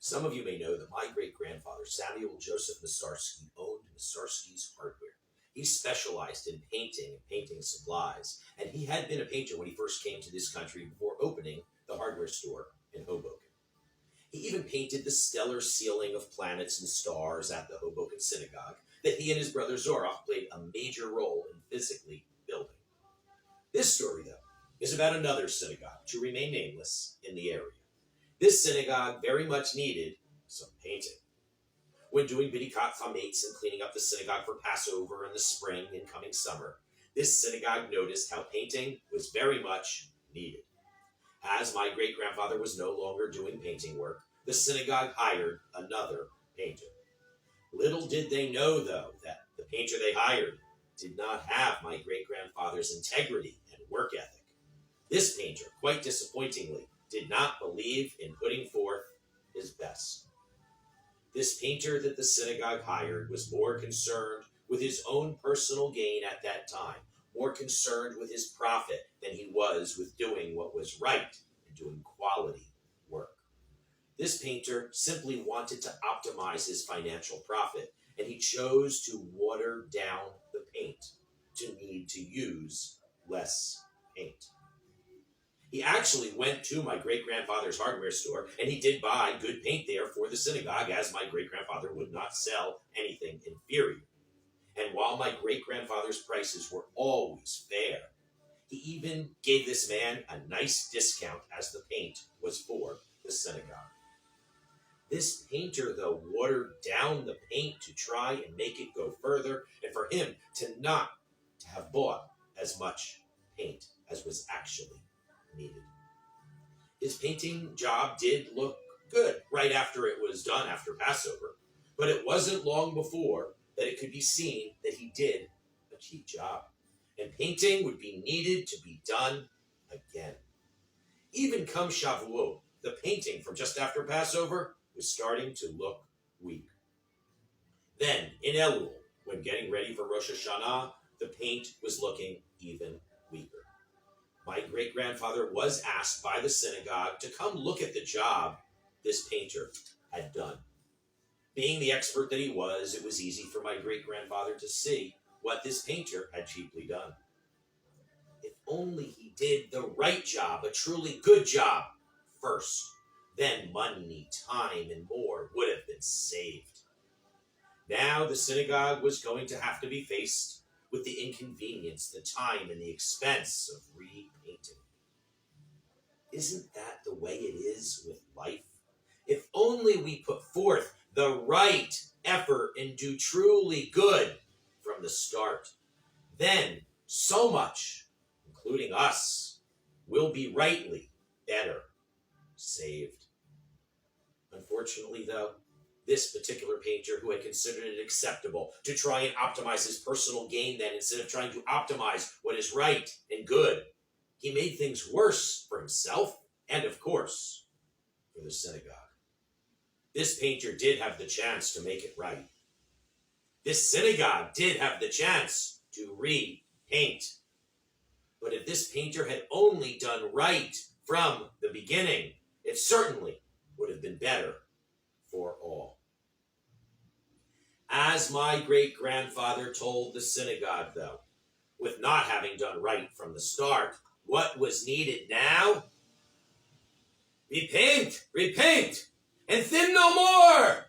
Some of you may know that my great-grandfather, Samuel Joseph Masarsky, owned Masarsky's Hardware. He specialized in painting and painting supplies, and he had been a painter when he first came to this country before opening the hardware store in Hoboken. He even painted the stellar ceiling of planets and stars at the Hoboken Synagogue that he and his brother Zorach played a major role in physically building. This story, though, is about another synagogue, to remain nameless, in the area. This synagogue very much needed some painting. When doing Bidikat Chametz and cleaning up the synagogue for Passover in the spring and coming summer, this synagogue noticed how painting was very much needed. As my great-grandfather was no longer doing painting work, the synagogue hired another painter. Little did they know, though, that the painter they hired did not have my great-grandfather's integrity and work ethic. This painter, quite disappointingly, did not believe in putting forth his best. This painter that the synagogue hired was more concerned with his own personal gain at that time, more concerned with his profit than he was with doing what was right and doing quality work. This painter simply wanted to optimize his financial profit, and he chose to water down the paint to need to use less paint. He actually went to my great-grandfather's hardware store, and he did buy good paint there for the synagogue, as my great-grandfather would not sell anything inferior. And while my great-grandfather's prices were always fair, he even gave this man a nice discount as the paint was for the synagogue. This painter, though, watered down the paint to try and make it go further, and for him to not to have bought as much paint as was actually needed. His painting job did look good right after it was done after Passover, but it wasn't long before that it could be seen that he did a cheap job, and painting would be needed to be done again. Even come Shavuot, the painting from just after Passover was starting to look weak. Then, in Elul, when getting ready for Rosh HaShannah, the paint was looking even weaker. My great-grandfather was asked by the synagogue to come look at the job this painter had done. Being the expert that he was, it was easy for my great-grandfather to see what this painter had cheaply done. If only he did the right job, a truly good job, first, then money, time, and more would have been saved. Now the synagogue was going to have to be faced with the inconvenience, the time, and the expense of repainting. Isn't that the way it is with life? If only we put forth the right effort and do truly good from the start, then so much, including us, will be rightly better saved. Unfortunately, though, this particular painter, who had considered it acceptable to try and optimize his personal gain then instead of trying to optimize what is right and good, he made things worse for himself and, of course, for the synagogue. This painter did have the chance to make it right. This synagogue did have the chance to repaint. But if this painter had only done right from the beginning, it certainly would have been better for all. As my great-grandfather told the synagogue, though, with not having done right from the start, what was needed now? Repaint, repaint, and thin no more!